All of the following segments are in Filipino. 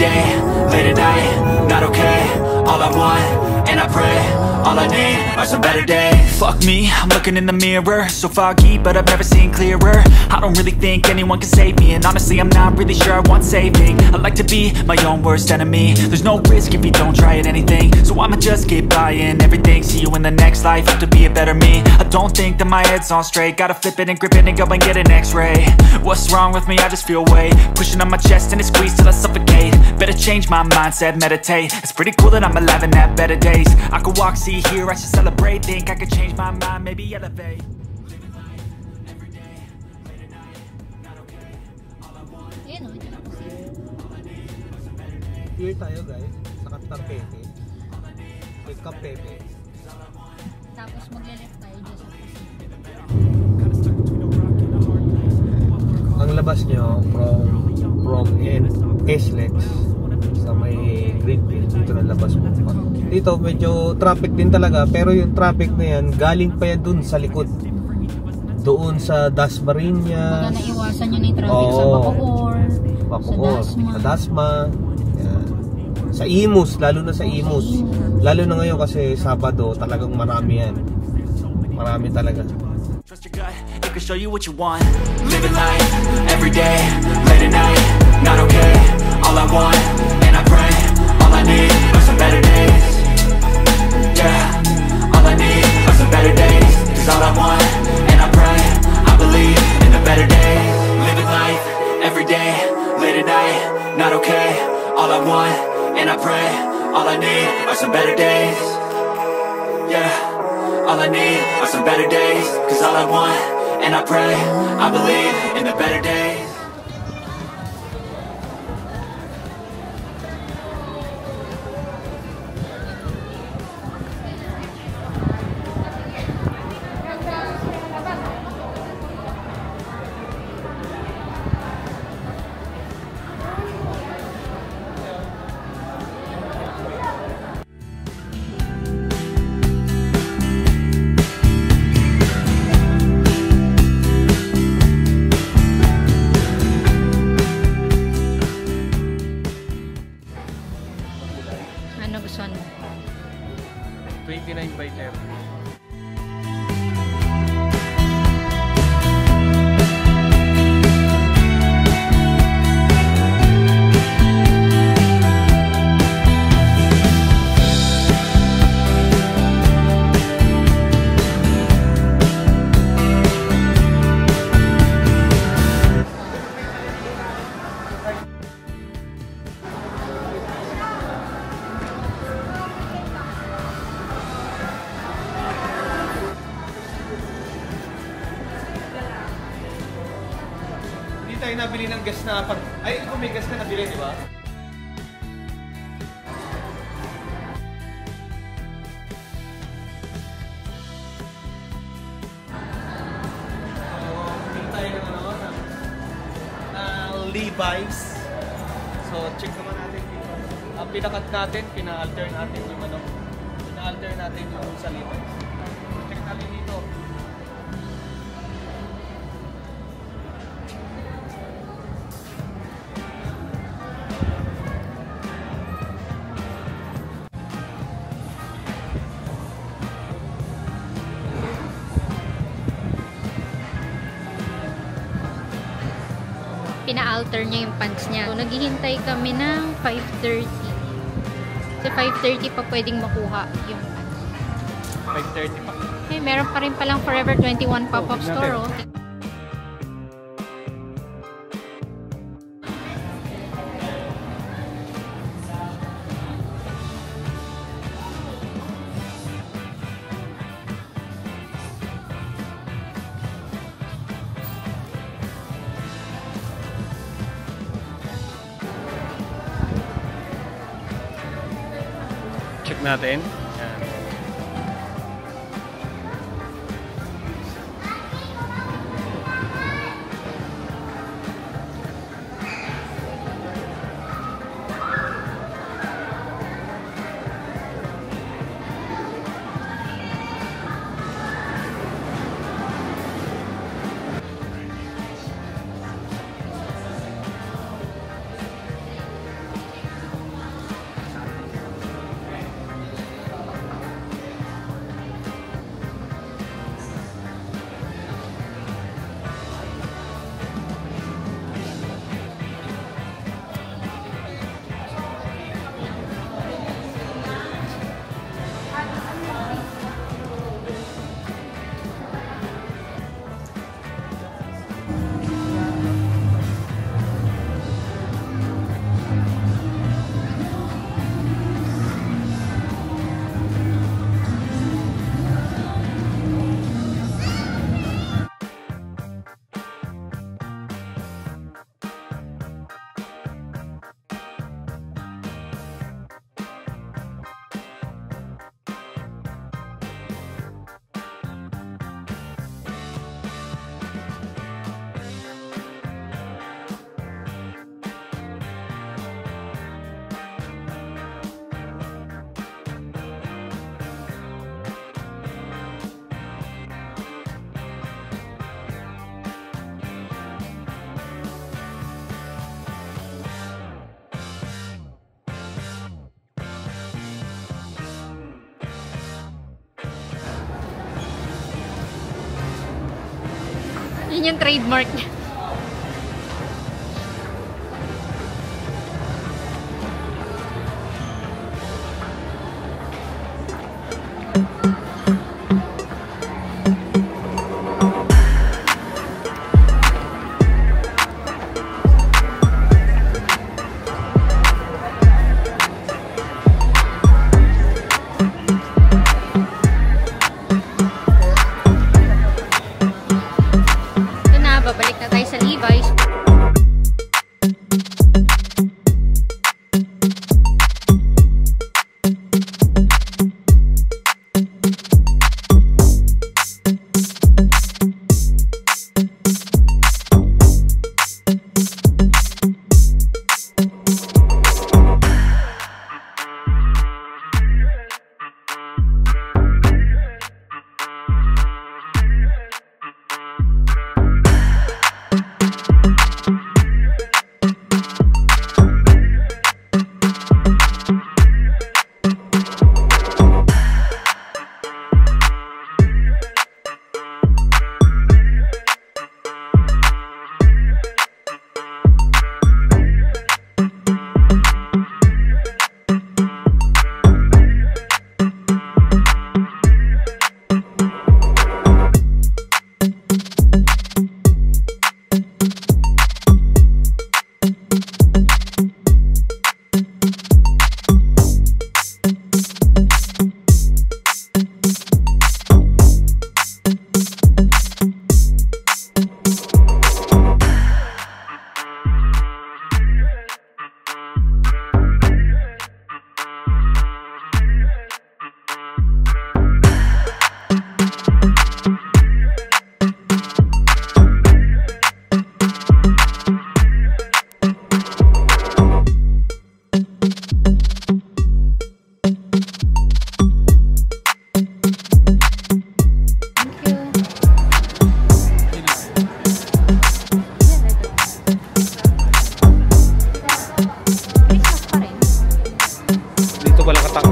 day, late at night, not okay. All I want, and I pray, all I need are some better days. Fuck me, I'm looking in the mirror, so foggy, but I've never seen clearer. I don't really think anyone can save me, and honestly I'm not really sure I want saving. I like to be my own worst enemy. There's no risk if you don't try at anything, so I'ma just keep buying everything. See you in the next life, have to be a better me. I don't think that my head's on straight, gotta flip it and grip it and go and get an x-ray. What's wrong with me? I just feel weight pushing on my chest and it squeezes till I suffocate. Better change my mindset, meditate. It's pretty cool that I'm alive and have better days. I could walk, see, hear, I should celebrate. Think I could change my mind, maybe elevate. Here tayo guys, sa Cartagena. May Kapepe. Tapos magle-left tayo dyan sa Ang labas nyo from SLEX sa may Greenfield, dito na labas mo pa. Dito medyo traffic din talaga, pero yung traffic na yan galing pa yan dun sa likod, doon sa Dasmariñas. Baka naiwasan nyo na yung traffic sa Bacoor, sa Dasma, yan. Sa Imus, lalo na sa Imus, lalo na ngayon kasi Sabado, talagang marami yan, marami talaga. Trust your gut, it can show you what you want. Living life, everyday, late at night, not okay. All I want, and I pray, all I need are some better days. Yeah, all I need are some better days. Cause all I want, and I pray, I believe in the better days. Living life, everyday, late at night, not okay. All I want, and I pray, all I need are some better days. Yeah. All I need are some better days. Cause all I want, and I pray, I believe in the better days. Ano gusto mo? 29 by 30. Tayo nabili ng gas na ay kung may gas na nabili, di ba? Bili tayo ng Levi's. So check naman natin dito. Ang pinakat natin, pina-alter natin yung pina-alter natin yung sa Levi's. Check natin dito. Pina-alter niya yung pants niya. So, naghihintay kami ng 5:30. Sa 5:30 pa pwedeng makuha yung pants. 5:30 pa. Eh, meron pa rin palang Forever 21 pop-up store, oh. Check natin. Yan. Yun yung trademark niya. Babalik na tayo sa Levi's.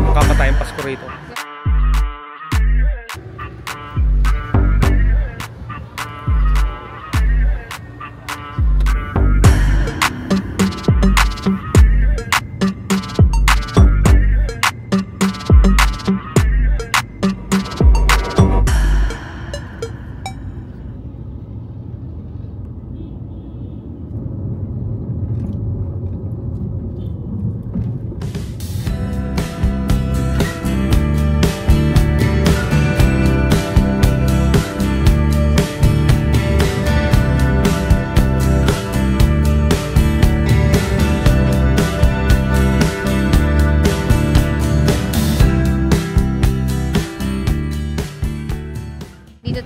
Makamatayang Pasko rito.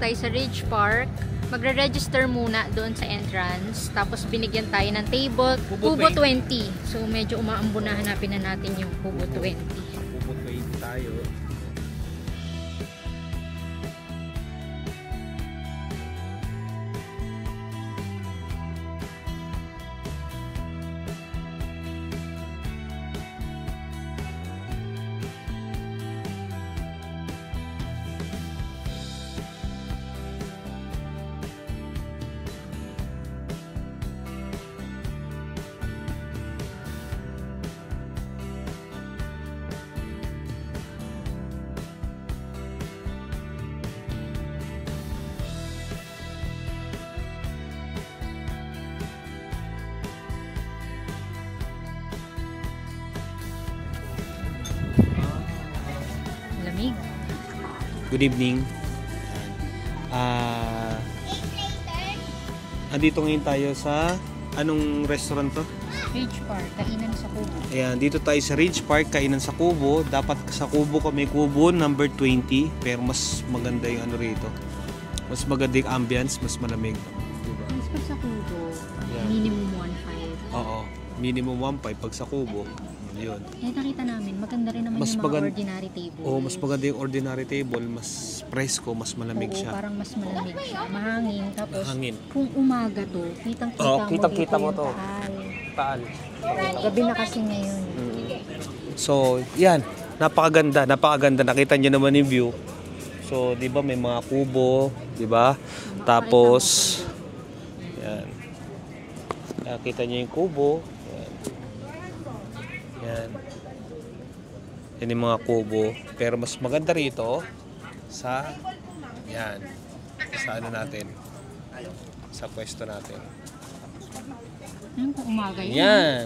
Tayo sa Ridge Park, magre-register muna doon sa entrance, tapos binigyan tayo ng table, Kubo 20. So medyo umaambo na, hanapin na natin yung Kubo 20. Kubo 20 tayo. Good evening. Andito ngayon tayo sa anong restaurant to? Ridge Park, kainan sa Kubo. Ayan, dito tayo sa Ridge Park, kainan sa Kubo. Dapat sa Kubo kami, Kubo number 20, pero mas maganda yung ano rito. Mas maganda yung ambience, mas malamig. Diba? Mas pag sa Kubo, yeah. Minimum 1.5. Oo, minimum 1.5 pag sa Kubo. Yun. Eh, nakita namin, maganda rin naman mas yung mga ordinary table. Oo, mas maganda yung ordinary table, mas presko, mas malamig siya. Parang mas malamig siya, mahangin. Tapos, mahangin. Kung umaga to, kitang-kita mo to. Taal. Gabi na kasi ngayon. So, yan. Napakaganda, napakaganda. Nakita niyo naman yung view. So, di ba may mga kubo, di ba? Tapos, Yan. Nakita nyo yung kubo. Yan. Yan. Yan yung mga kubo. Pero mas maganda rito sa yan. Sa ano natin. Sa pwesto natin. Ayun, kung umaga yun. Yan.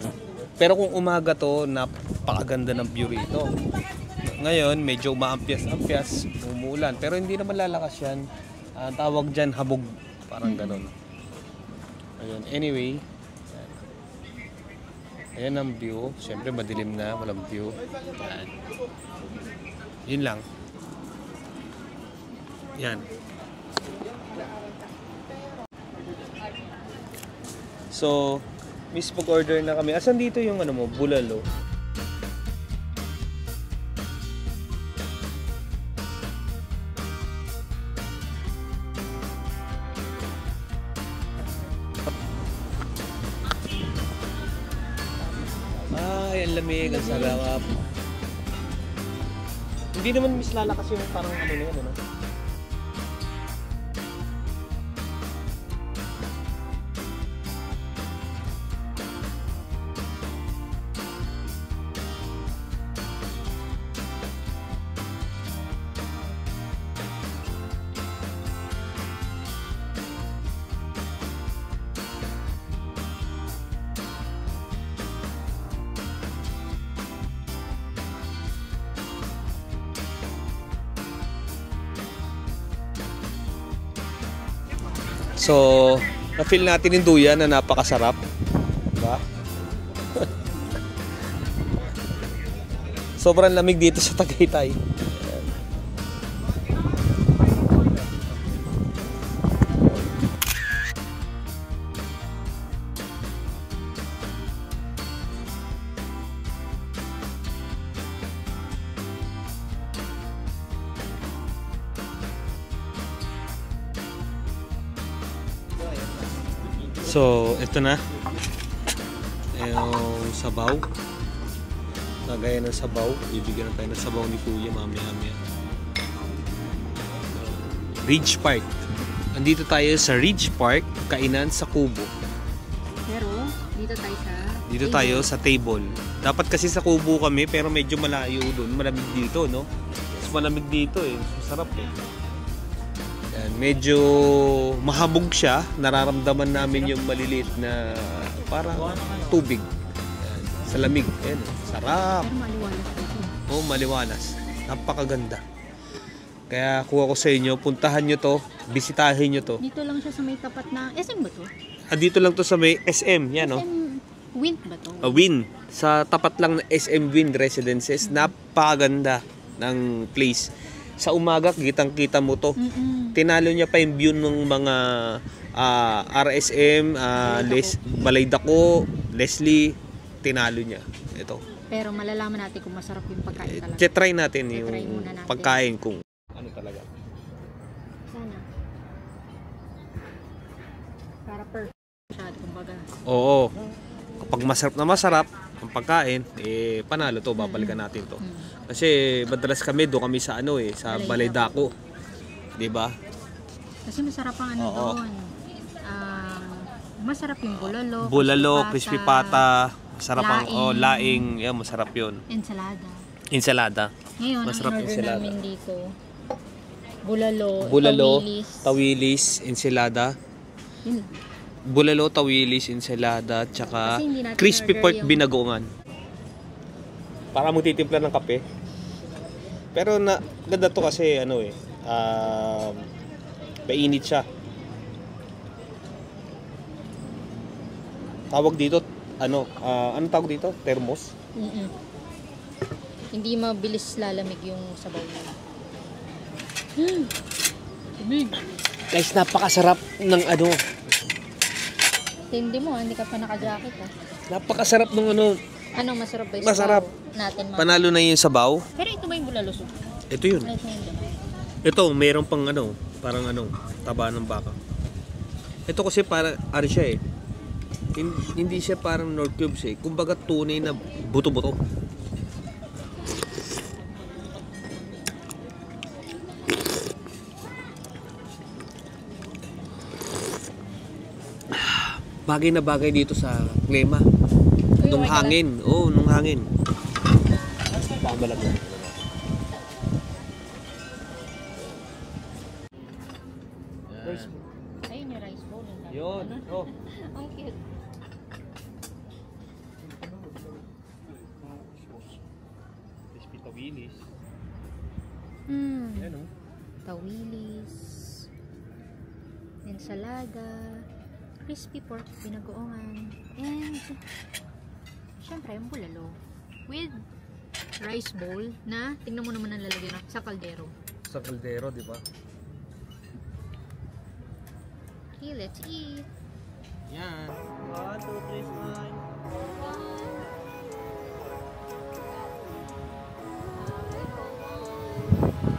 Pero kung umaga to, napakaganda ng view rito. Ngayon, medyo umaampias-ampias, umuulan. Pero hindi naman lalakas yan. Tawag dyan, habog. Parang ganon. Ayun. Anyway, ayan ang view. Siyempre, madilim na. Walang view. Yan. Yun lang. Yan. So, miss pag-order na kami. Asan dito yung ano mo? Bulalo. Ay, ang lamig. Ang sarap. Hindi naman miss lalakas yung parang ano na yan, ano? So, na-feel natin yung duyan na napakasarap. Diba? Sobrang lamig dito sa Tagaytay. So, ito na yung sabaw. Nagaya ng sabaw. Bibigyan na tayo ng sabaw ni Kuya mamaya-maya. Ridge Park. Andito tayo sa Ridge Park, kainan sa Kubo. Pero, dito tayo sa table. Dapat kasi sa Kubo kami, pero medyo malayo doon. Malamig dito, no? Mas malamig dito eh. Masarap eh. Yan, medyo mahabog siya. Nararamdaman namin yung maliliit na parang tubig. Yan, sa lamig. Yan, sarap. Pero maliwalas dito. Oh, maliwalas. Napakaganda. Kaya kuha ko sa inyo, puntahan nyo to, bisitahin nyo to. Dito lang siya sa may tapat na, SM ba to? Dito lang to sa may SM, yan o. SM Wind ba to? Win. Sa tapat lang ng SM Win Residences, napakaganda ng place. Sa umaga, kitang-kita mo to. Tinalo niya pa yung view ng mga RSM, Balay Dako, Leslie, tinalo niya. Ito. Pero malalaman natin kung masarap yung pagkain talaga. Try natin yung muna natin. pagkain kung ano talaga. Sana. Para perfect siya, kumbaga. Oo. Kapag masarap ang pagkain, panalo to, babalikan natin to. Kasi madalas doon kami sa sa Balay Dako. 'Di ba? Kasi masarap ang doon. Masarap yung bulalo. Bulalo, crispy pata, masarap ang laing, yan masarap 'yon. Ensalada. Ngayon, masarap ang order namin dito. Bulalo, tawilis, ensalada. Bulalo, tawilis, ensalada, tsaka crispy pork binagoongan. Para magtitimpla ng kape. Pero ganda to kasi mainit siya. Tawag dito, anong tawag dito? Thermos? Hindi mabilis lalamig yung sabaw niya. Guys, napakasarap ng Hindi mo, hindi ka pa naka-jacket Napakasarap ng Ano, masarap ba yung masarap natin? Panalo na yung sabaw. Pero ito ba yung bulalo soup? Ito yun. Ito, meron pang parang taba ng baka. Ito kasi para, siya hindi siya parang North Cubes Kumbaga tunay na buto-buto. bagay na bagay dito sa klima. Uy, Nung okay ka ba? hangin. Oo, nung hangin. Pakabalag mo. Ayun yung rice bowl. Yun. Oh. Ang cute. Crispy tawilis. Hmm. Ayan, oh. Tawilis. Ensalada. Crispy pork binagoongan. And syempre yung bulalo. With rice bowl na tingnan mo naman ang lalagyan sa kaldero. Sa kaldero, di ba? Okay, let's eat. Yan. 1, 2, 3, smile.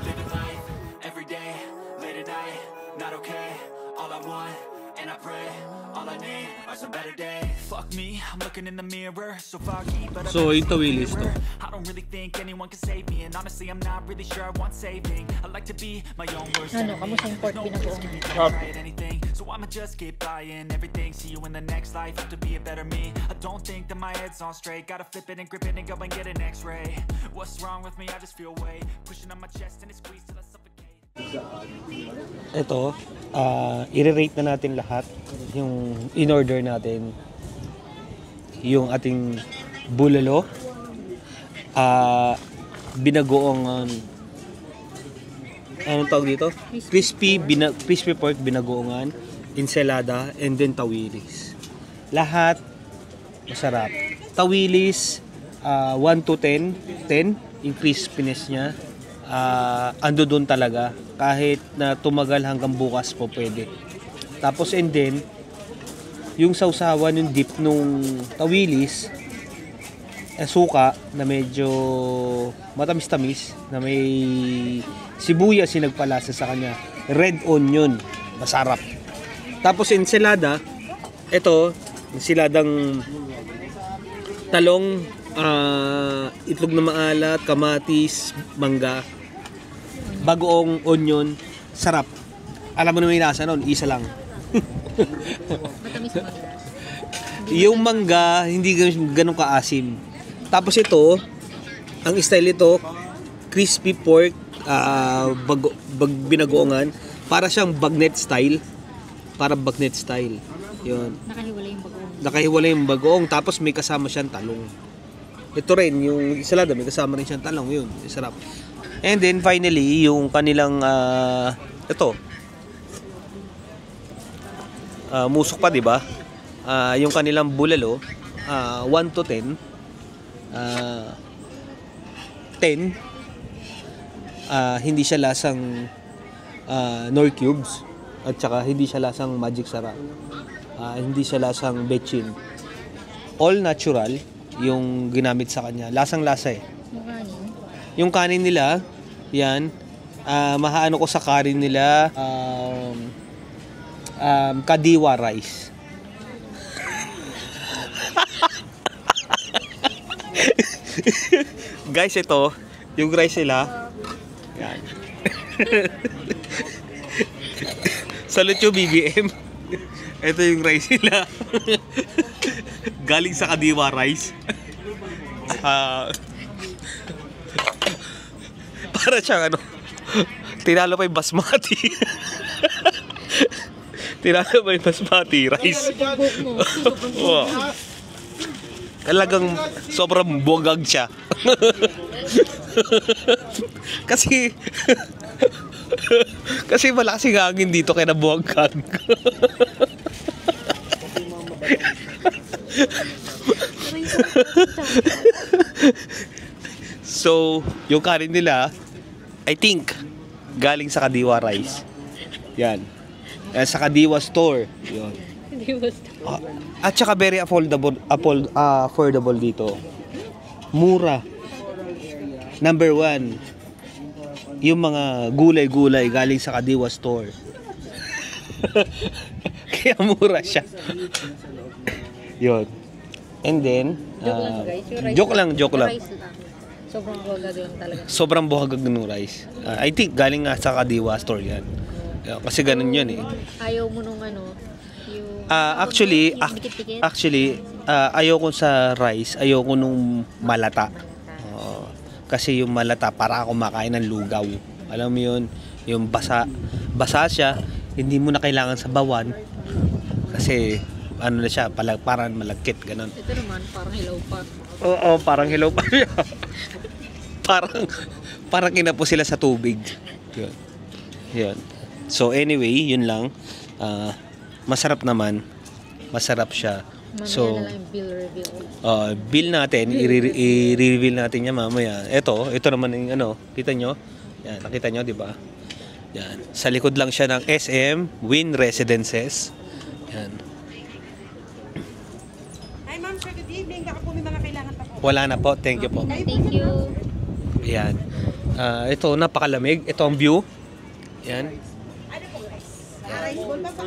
Living life, every day, late at night, not okay. All I want, and I pray, all I need are some better days. Fuck me, I'm looking in the mirror, so foggy, but So, yung tawilis to. I don't really think anyone can save me, and honestly, I'm not really sure I want saving. I like to be my own worst Ano, enemy. kamusta yung pork There's no risk binagoongan? in me trying to try at anything, so I'ma just keep buying everything. See you in the next life, have to be a better me. I don't think that my head's on straight, gotta flip it and grip it and go and get an x-ray. What's wrong with me? I just feel weight pushing on my chest and it squeezes till I suffocate. Ito, i-rate na natin lahat. Yung in-order natin. Yung ating bulalo. Binagoong anong tawag dito? Crispy pork binagoongan, ensalada, and then tawilis. Lahat masarap. Tawilis 1 to 10 yung crispiness niya. Ando doon talaga, kahit na tumagal hanggang bukas po pwede. Tapos and then yung sausawan, yung dip nung tawilis, suka na medyo matamis-tamis, na may sibuyas yung nagpalasa sa kanya, red onion, masarap. Tapos ensalada, ito ensaladang talong, itlog na maalat, kamatis, mangga, bagoong onion, sarap. Alam mo na may lasa nun, isa lang. Matamis mo. Yung mangga, hindi ganun kaasim. Tapos ito, ang style ito, crispy pork, binagoongan, para siyang bagnet style. Para bagnet style. Yun. Nakahiwalay yung bagoong. Nakahiwalay yung bagoong, tapos may kasama siyang talong. Ito rin, yung ensalada, may kasama rin siyang talong. Yun, sarap. And then finally, yung kanilang, musok pa, di ba? Yung kanilang bulalo, 1 to 10. 10. Hindi siya lasang Nor Cubes, at saka hindi siya lasang Magic Sarap. Hindi siya lasang Betchin. All natural yung ginamit sa kanya. Lasang-lasa eh. Yung kanin. Yung kanin nila, yan, mahaano ko sa kanin nila, kadiwa rice. Guys, ito, yung rice nila, yan. Salute yung BBM. Ito yung rice nila. Galing sa kadiwa rice. Para siyang tinalo pa yung basmati. Tinalo pa yung basmati rice. Wow. Talagang sobrang buwagag siya. Kasi malakas yung hangin dito kaya nabuwagag. So, yung kanin nila, I think, galing sa Kadiwa Rice. Yan. Sa Kadiwa Store. Yun. At saka very affordable dito. Mura. Number 1, yung mga gulay-gulay galing sa Kadiwa Store. Kaya mura siya. Yun. And then, joke lang. Rice lang. Sobrang buhagag yun talaga. Sobrang buhagag ng rice. I think galing nga sa Kadiwa Store yan. Kasi ganun yun eh. Ayaw mo nung yung Actually, ayoko sa rice, ayoko nung malata. Kasi yung malata, para ako makain ng lugaw. Alam mo yun, yung basa siya, hindi mo na kailangan sa bawan. Kasi, ano na siya, parang malagkit, ganun. Ito naman, parang hilaw pa. Oo, parang hilaw pa siya. parang kinapo sila sa tubig. Yun. So anyway, yun lang. Masarap naman. Masarap siya. So, mamaya na lang yung bill reveal. Bill natin, i-reveal natin yan mamaya. Ito naman yung ano, kita nyo? Yan, nakita nyo, di ba? Yan. Sa likod lang siya ng SM Win Residences. Yan. Hi ma'am, sir, good evening. Baka po may mga kailangan pa po. Wala na po, thank you po. Thank you. Yan. Ito, napakalamig. Ito ang view. Yan. Ano po guys? Rice bowl pa po.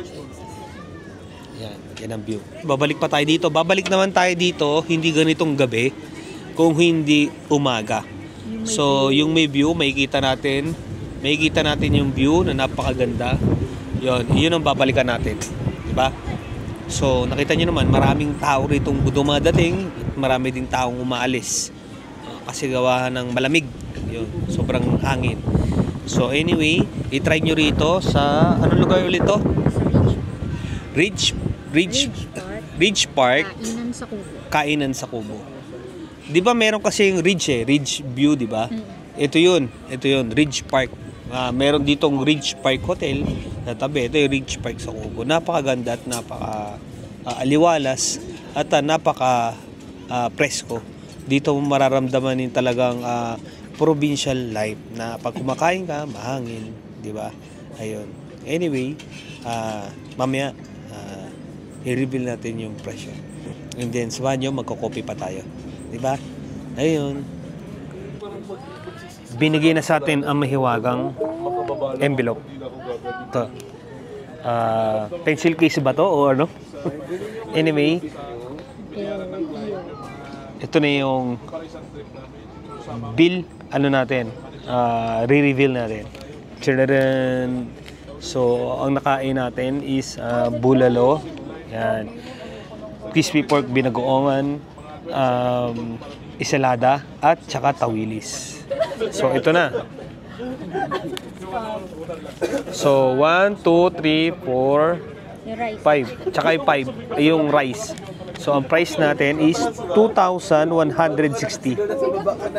Yan ang view. Babalik pa tayo dito. Babalik naman tayo dito, hindi ganitong gabi, kung hindi umaga. So, yung may view, makikita natin yung view na napakaganda. Yun ang babalikan natin. Diba? So, nakita nyo naman, maraming tao rito dumadating, marami ding taong umaalis. Kasi gawa ng malamig. Yun, sobrang hangin. So, anyway, i-try nyo rito sa, anong lugar ulit to? Ridge Park. Kainan sa Kubo. 'Di ba meron kasi yung Ridge View, 'di ba? Ito 'yun, Ridge Park. Meron ditong Ridge Park Hotel na tabi. Ito yung Ridge Park sa Kubo. Napakaganda at aliwalas at napaka presko. Dito mo mararamdaman yung talagang provincial life na pag kumakain ka, mahangin, 'di ba? Ayun. Anyway, mamaya i-reveal natin yung presyo. And then, samahan nyo, magko-copy pa tayo. Diba? Ayun. Binigay na sa atin ang mahiwagang envelope. Ito. Pencil case ba to o ano? Anyway, ito na yung bill, natin, re-reveal natin. So, ang nakain natin is bulalo. Yan. Crispy pork binagoongan, isalada, at saka tawilis. So, ito na. So, 1, 2, 3, 4, 5. Tsaka yung 5, yung rice. So, ang price natin is 2,160.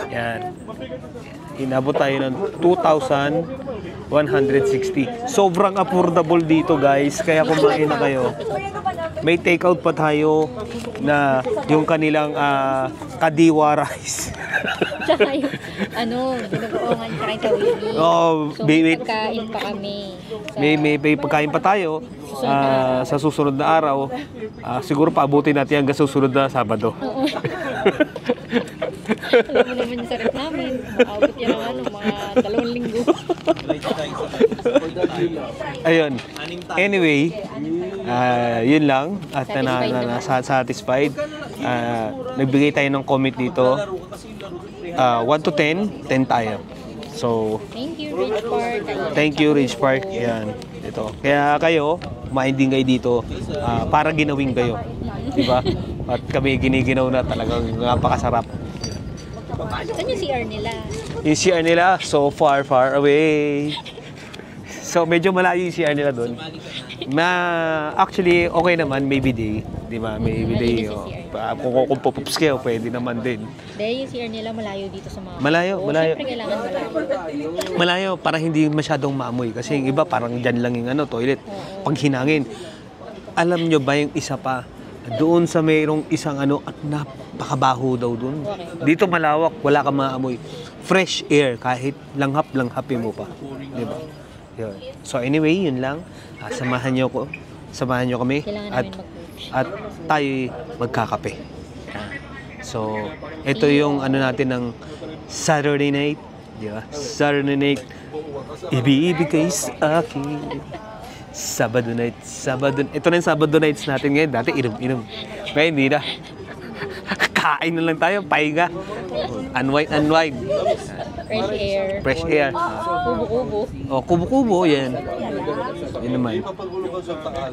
Yan. Inabot tayo ng 2,160. Sobrang affordable dito, guys. Kaya kumain na kayo. May take-out pa tayo na yung kanilang kadiwa rice. Tsaka yung, binagoongan tsaka yung tawili. So, may pagkain pa kami. May pagkain pa tayo sa susunod na araw. Siguro paabutin natin hanggang susunod na Sabado. Oo. Alam mo naman yung sarap namin. Maabot yan ng mga 2 linggo. Ayun. Anyway, yun lang. At satisfied. Nagbigay tayo ng comment dito. 1 to 10, 10 tayo. So, thank you, Ridge Park. Thank you, Ridge Park. Yan. Ito. Kaya kayo, kumain din kayo dito para ginawin kayo. Diba? At kami giniginaw na, talagang napakasarap. Saan yung CR nila? Yung CR nila, so far away. So, medyo malayo yung CR nila doon. Actually, okay naman, maybe day. Di ba? Maybe day. Kung pupups kayo, pwede naman din. Dahil yung CR nila malayo dito sa mga... Malayo. Siyempre kailangan malayo. Malayo, para hindi masyadong maamoy. Kasi yung iba, parang dyan lang yung toilet. Pag hinangin. Alam nyo ba yung isa pa? Doon sa mayroong isang at napakabaho daw doon. Dito malawak, wala kang maamoy. Fresh air, kahit langhap-langhapin mo pa. Di ba? Yun. So anyway, yun lang. Samahan nyo kami. At tayo magkakape. So, ito yung natin ng Saturday night. Di ba? Saturday night. Ibibigay sa akin. Sabado night. Ito na yung Sabado nights natin ngayon. Dati inom. Ngayon hindi na. Kain na lang tayo. Pahinga. Unwind. Fresh air. Kubo-kubo. Kubo-kubo. Yan. Yun naman.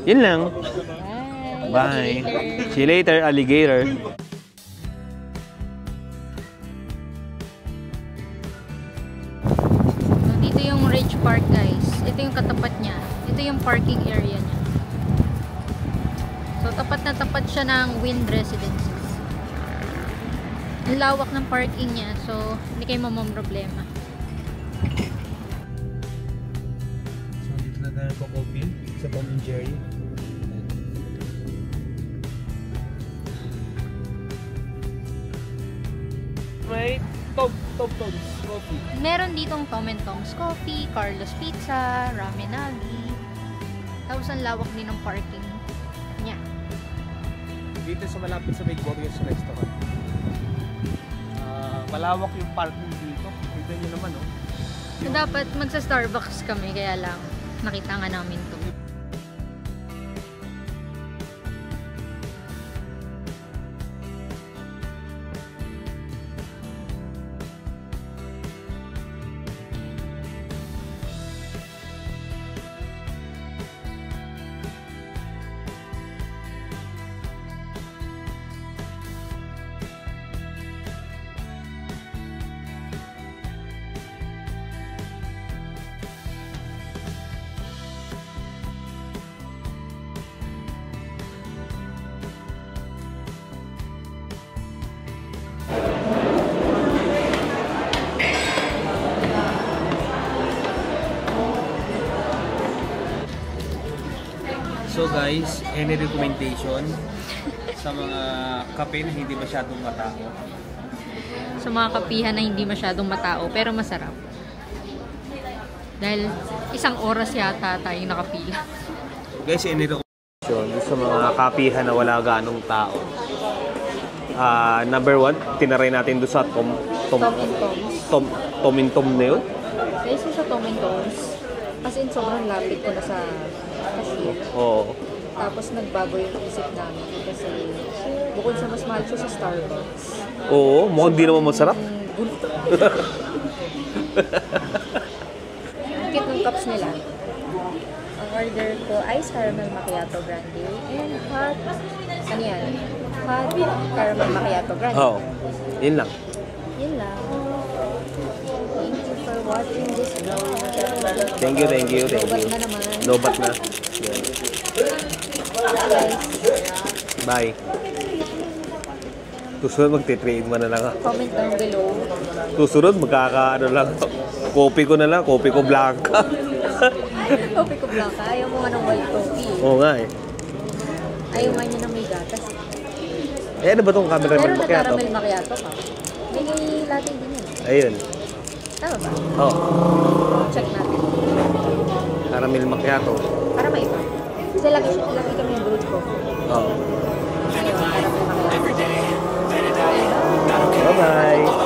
Yun lang. Bye. See you later, alligator. So, dito yung Ridge Park, guys. Ito yung katapat niya. Ito yung parking area niya. So, tapat na tapat siya ng Wind Residences. Ang lawak ng parking niya. So, hindi kayo mamamroblema. So, dito na tayo po-coffee sa Tom and Jerry. May Tom's Coffee. Meron ditong Tom and Tom's Coffee, Carlos Pizza, Ramenagi. Tapos ang lawak din ng parking niya. Dito sa malapit sa Big Warriors Restaurant. Malawak yung parking dito. Kita nyo naman, oh. So, dapat magsa-Starbucks kami, kaya lang nakita nga namin to. So guys, any recommendation sa mga kape na hindi masyadong matao? Sa mga kapihan na hindi masyadong matao, pero masarap. Dahil 1 oras yata tayong nakapila. Guys, any recommendation sa mga kapihan na wala ganong tao? Number 1, tinaray natin doon sa Tom and Tom na yun? Guys, sa Tom and Tom's, as in sobrang lapit ko na sa cashier. Oo. Tapos nagbago yung isip namin kasi bukod sa mas mahal siya sa Starbucks. Oo, mukhang di naman masarap. Ang cute ng cups nila. Ang order ko, ice caramel macchiato grande and hot, ano yan? Hot caramel macchiato grande. Oo, yun lang. Yun lang. Thank you for watching this vlog. Thank you. Lobat na naman. Lobat na. Guys, Bye. Susunod magti-trade mo na lang ha. comment down below. Susunod magkakaano lang. Kopi ko na lang, kopi ko blanca. Kopi ko blanca. Ayaw mo nga ng white coffee. Oo nga eh. Ayaw nga niya ng may gatas. Eh ano ba itong caramel Pero macchiato? nag-caramel macchiato ka. May latte din yun. Ayun. Tama ba? Oh, Check natin. caramel macchiato. Para maiba. Kasi lagi kami yung brewed coffee. Oh. Ngayon, caramel macchiato. Bye-bye.